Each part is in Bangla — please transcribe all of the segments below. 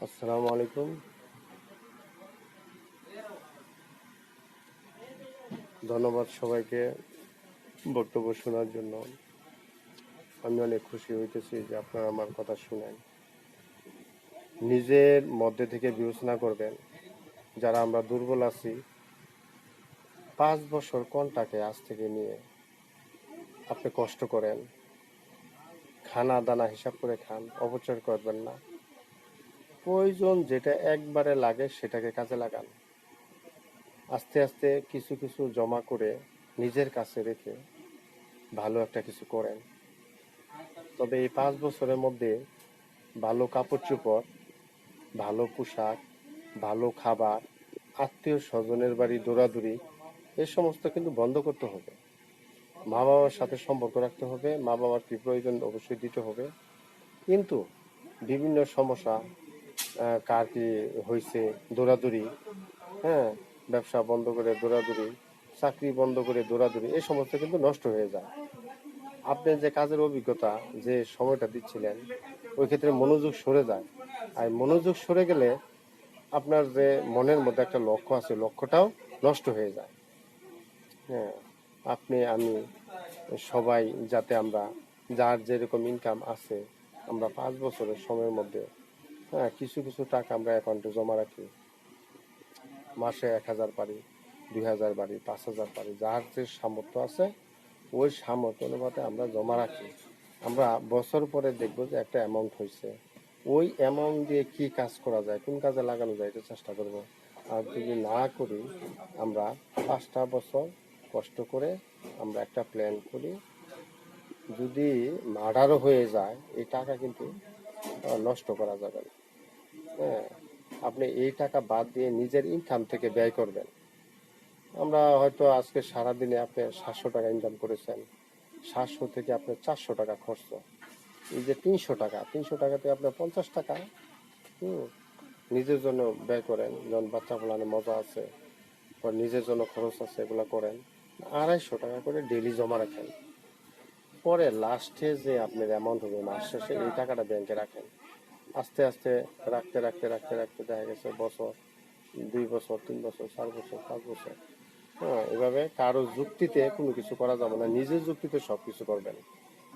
আসসালামু আলাইকুম। ধন্যবাদ সবাইকে বক্তব্য শোনার জন্য। আমি অনেক খুশি হইতেছি যে আপনারা আমার কথা শুনেন। নিজের মধ্যে থেকে বিবেচনা করবেন, যারা আমরা দুর্বল আছি, 5 বছর কোনটাকে আজ থেকে নিয়ে আপনি কষ্ট করেন, খানা দানা হিসাব করে খান, অপচয় করবেন না। প্রয়োজন যেটা একবারে লাগে সেটাকে কাজে লাগান। আস্তে আস্তে কিছু কিছু জমা করে নিজের কাছে রেখে ভালো একটা কিছু করেন। তবে এই 5 বছরের মধ্যে ভালো কাপড় চোপড়, ভালো পোশাক, ভালো খাবার, আত্মীয় স্বজনের বাড়ি দৌড়াদৌড়ি, এ সমস্ত কিন্তু বন্ধ করতে হবে। মা বাবার সাথে সম্পর্ক রাখতে হবে, মা বাবার কি প্রয়োজন অবশ্যই দিতে হবে। কিন্তু বিভিন্ন সমস্যা, কার কি হয়েছে, দৌড়াদৌড়ি, হ্যাঁ, ব্যবসা বন্ধ করে দৌড়াদৌড়ি, চাকরি বন্ধ করে দৌড়াদৌড়ি, এই সমস্ত কিন্তু নষ্ট হয়ে যায়। আপনি যে কাজের অভিজ্ঞতা, যে সময়টা দিচ্ছিলেন, ওই ক্ষেত্রে মনোযোগ সরে যায়। আর মনোযোগ সরে গেলে আপনার যে মনের মধ্যে একটা লক্ষ্য আছে, লক্ষ্যটাও নষ্ট হয়ে যায়। হ্যাঁ, আপনি আমি সবাই যাতে আমরা যার যেরকম ইনকাম আছে, আমরা 5 বছরের সময়ের মধ্যে কিছু কিছু টাকা আমরা অ্যাকাউন্টে জমা রাখি। মাসে 1,000 পারি, 2,000 পারি, 5,000 পারি, যার যে সামর্থ্য আছে ওই সামর্থ্য অনুপাতে আমরা জমা রাখি। আমরা বছর পরে দেখবো যে একটা অ্যামাউন্ট হয়েছে, ওই অ্যামাউন্ট দিয়ে কি কাজ করা যায়, কোন কাজে লাগানো যায়, এটা চেষ্টা করব। আর যদি না করি, আমরা 5টা বছর কষ্ট করে আমরা একটা প্ল্যান করি, যদি মার্ডারও হয়ে যায় এই টাকা কিন্তু নষ্ট করা যাবে না। হ্যাঁ, আপনি এই টাকা বাদ দিয়ে নিজের ইনকাম থেকে ব্যয় করবেন। আমরা হয়তো আজকে সারাদিনে আপনি 700 টাকা ইনকাম করেছেন, 700 থেকে আপনার 400 টাকা খরচ। এই যে 300 টাকা, 300 টাকাতে আপনার 50 টাকা নিজের জন্য ব্যয় করেন, যেমন বাচ্চা ফলানে মজা আছে বা নিজের জন্য খরচ আছে, এগুলো করেন। 250 টাকা করে ডেইলি জমা রাখেন। পরে লাস্টে যে আপনার অ্যামাউন্ট হবে মাস শেষে, এই টাকাটা ব্যাংকে রাখেন। আস্তে আস্তে রাখতে রাখতে রাখতে রাখতে দেখা গেছে বছর, 2 বছর, 3 বছর, 4 বছর, 5 বছর। হ্যাঁ, এভাবে কারো যুক্তিতে কোনো কিছু করা যাবে না, নিজের যুক্তিতে সব কিছু করবেন।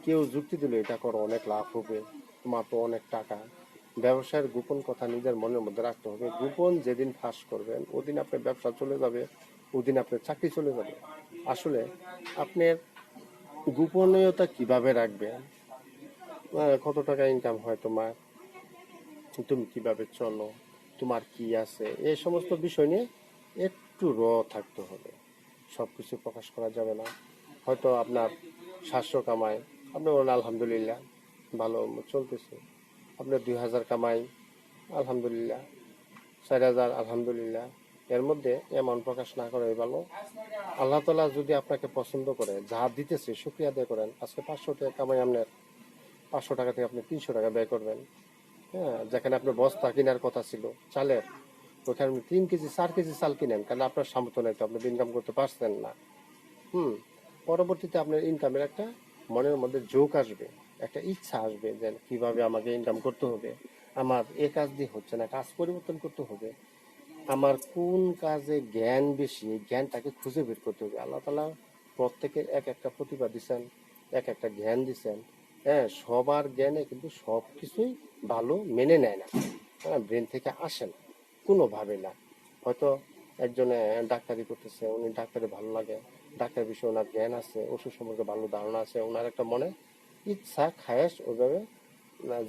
কেউ যুক্তি দিল এটা করো অনেক লাভ হবে, তোমার তো অনেক টাকা। ব্যবসায়ের গোপন কথা নিজের মনের মধ্যে রাখতে হবে। গোপন যেদিন ফাঁস করবেন ওদিন আপনার ব্যবসা চলে যাবে, ওদিন আপনার চাকরি চলে যাবে। আসলে আপনার গোপনীয়তা কিভাবে রাখবেন, কত টাকা ইনকাম হয় তোমার, তুমি কিভাবে চলো, তোমার কি আছে, এই সমস্ত বিষয় নিয়ে একটু থাকতে হবে। সব কিছু প্রকাশ করা যাবে না। হয়তো আপনার 700 কামাই, আপনি বলেন আলহামদুলিল্লাহ ভালো চলতেছে। আপনার 2,000 কামাই, আলহামদুলিল্লাহ। 4,000, আলহামদুলিল্লাহ। এর মধ্যে এমন প্রকাশ না করে ভালো। আল্লাহ তালা যদি আপনাকে পছন্দ করে, যা দিতেছে শুক্রিয়া আদায় করেন। আজকে 500 টাকা কামাই, আপনার 500 টাকা থেকে আপনি 300 টাকা ব্যয় করবেন। হ্যাঁ, যেখানে আপনার বস্তা কেনার কথা ছিল চালের, ওখানে আপনি 3 কেজি 4 কেজি চাল কিনেন, কারণ আপনার সামর্থ্য নাই, তো আপনি ইনকাম করতে পারছেন না। হুম, পরবর্তীতে আপনার ইনকামের একটা মনের মধ্যে ঝোঁক আসবে, একটা ইচ্ছা আসবে যে কিভাবে আমাকে ইনকাম করতে হবে, আমার এ কাজ দিয়ে হচ্ছে না, কাজ পরিবর্তন করতে হবে, আমার কোন কাজে জ্ঞান বেশি, এই জ্ঞানটাকে খুঁজে বের করতে হবে। আল্লাহ তালা প্রত্যেকের এক একটা প্রতিভা দিচ্ছেন, এক একটা জ্ঞান দিচ্ছেন। হ্যাঁ, সবার জ্ঞানে কিন্তু সব কিছুই ভালো মেনে নেয় না। হ্যাঁ, ব্রেন থেকে আসে না কোনোভাবে না। হয়তো একজনে ডাক্তারি করতেছে, উনি ডাক্তারি ভালো লাগে, ডাক্তার বিষয়ে ওনার জ্ঞান আছে, ওষুধ সম্পর্কে ভালো ধারণা আছে, ওনার একটা মনে ইচ্ছা খায়াস ওইভাবে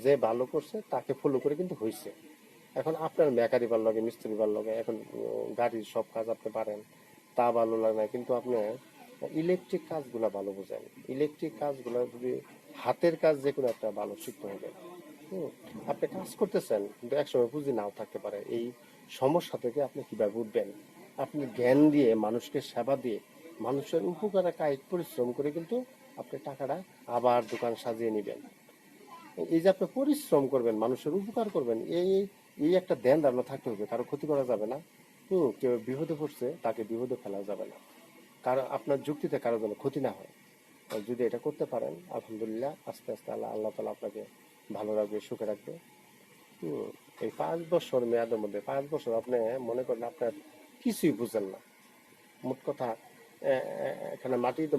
যে ভালো করছে তাকে ফলো করে কিন্তু হয়েছে। এখন আপনার মেকারি ভালো লাগে, মিস্ত্রি ভালো লাগে, এখন গাড়ির সব কাজ আপনি পারেন, তা ভালো লাগে না, কিন্তু আপনি ইলেকট্রিক কাজগুলা ভালো বোঝেন। ইলেকট্রিক কাজগুলো যদি, হাতের কাজ যে কোনো একটা ভালো শিখতে হবে। হুম, আপনি কাজ করতেছেন কিন্তু একসময় পুঁজি নাও থাকতে পারে। এই সমস্যা থেকে আপনি কিভাবে উঠবেন? আপনি জ্ঞান দিয়ে, মানুষকে সেবা দিয়ে, মানুষের উপকারে কায়িক পরিশ্রম করে কিন্তু আপনি টাকাটা আবার দোকান সাজিয়ে নেবেন। এই যে আপনি পরিশ্রম করবেন, মানুষের উপকার করবেন, এই এই একটা ধ্যান ধারণা থাকতে হবে। কারো ক্ষতি করা যাবে না। কেউ বিপদে পড়ছে তাকে বিপদে ফেলা যাবে না। কারো আপনার যুক্তিতে কারো যেন ক্ষতি না হয়। আর যদি এটা করতে পারেন, আলহামদুলিল্লাহ, আস্তে আস্তে আল্লাহ আল্লাহ তালা আপনাকে ভালো রাখবে, সুখে রাখবে। হুম, এই 5 বছর মেয়াদের মধ্যে 5 বছর আপনি মনে করেন আপনার কিছুই বুঝেন না, মোট কথা এখানে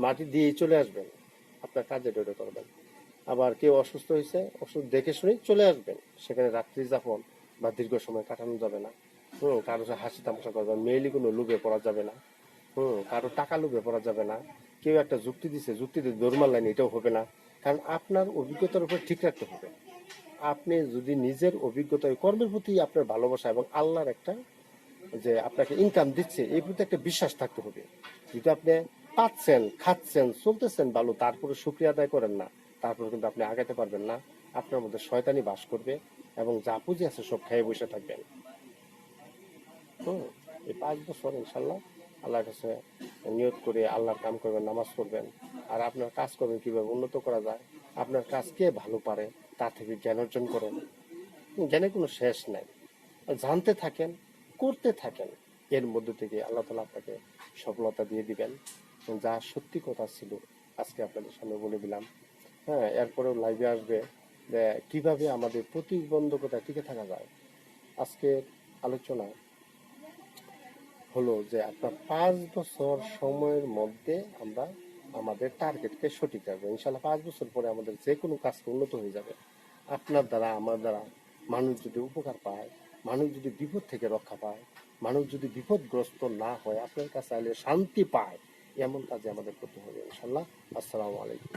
মাটি দিয়েই চলে আসবেন, আপনার কাজে ডেটে করবেন। আবার কেউ অসুস্থ হয়েছে, ওষুধ দেখে শুনে চলে আসবেন, সেখানে রাত্রি যাপন বা দীর্ঘ সময় কাটানো যাবে না। কারো সাথে হাসি তামাশা করবে, মেইলি কোনো লোভে পড়া যাবে না। কারো টাকা লোভে পড়া যাবে না। কেউ একটা যুক্তি দিছে, যুক্তিতে দৌড় মারলেন, এটাও হবে না। কারণ আপনার অভিজ্ঞতার উপর ঠিক রাখতে হবে। আপনি যদি নিজের অভিজ্ঞতা, কর্মের প্রতি আপনার ভালোবাসা এবং আল্লাহর একটা যে আপনাকে ইনকাম দিচ্ছে এই প্রতি একটা বিশ্বাস থাকতে হবে। যদি আপনি পাচ্ছেন, খাচ্ছেন, চলতেছেন ভালো, তারপরে শুকরিয়া আদায় করেন না, তারপরে কিন্তু আপনি আগাতে পারবেন না। আপনার মধ্যে শয়তানি বাস করবে এবং যা পুঁজি আছে সব খেয়ে বসে থাকবেন। হুম এই 5 বছর ইনশাল্লাহ আল্লাহর কাছে নিয়ত করে আল্লাহর কাম করবেন, নামাজ পড়বেন। আর আপনার কাজ করবেন কিভাবে উন্নত করা যায়, আপনার কাজ কে ভালো পারে তার থেকে জ্ঞান অর্জন করেন। জ্ঞানের কোনো শেষ নাই। জানতে থাকেন, করতে থাকেন, এর মধ্যে থেকে আল্লাহ তালা আপনাকে সফলতা দিয়ে দিবেন। যা সত্যি কথা ছিল আজকে আপনাদের সামনে বলে দিলাম। হ্যাঁ, এরপরেও লাইভে আসবে যে কিভাবে আমাদের প্রতিবন্ধকতা টিকে থাকা যায়। আজকে আলোচনা হলো যে আপনার 5 বছর সময়ের মধ্যে আমরা আমাদের টার্গেটকে সঠিক রাখবো। ইনশাল্লাহ 5 বছর পরে আমাদের যে কোনো কাজ উন্নত হয়ে যাবে। আপনার দ্বারা, আমার দ্বারা মানুষ যদি উপকার পায়, মানুষ যদি বিপদ থেকে রক্ষা পায়, মানুষ যদি বিপদগ্রস্ত না হয়, আপনার কাছে আইলে শান্তি পায়, এমন কাজে আমাদের করতে হবে ইনশাল্লাহ। আসসালামু আলাইকুম।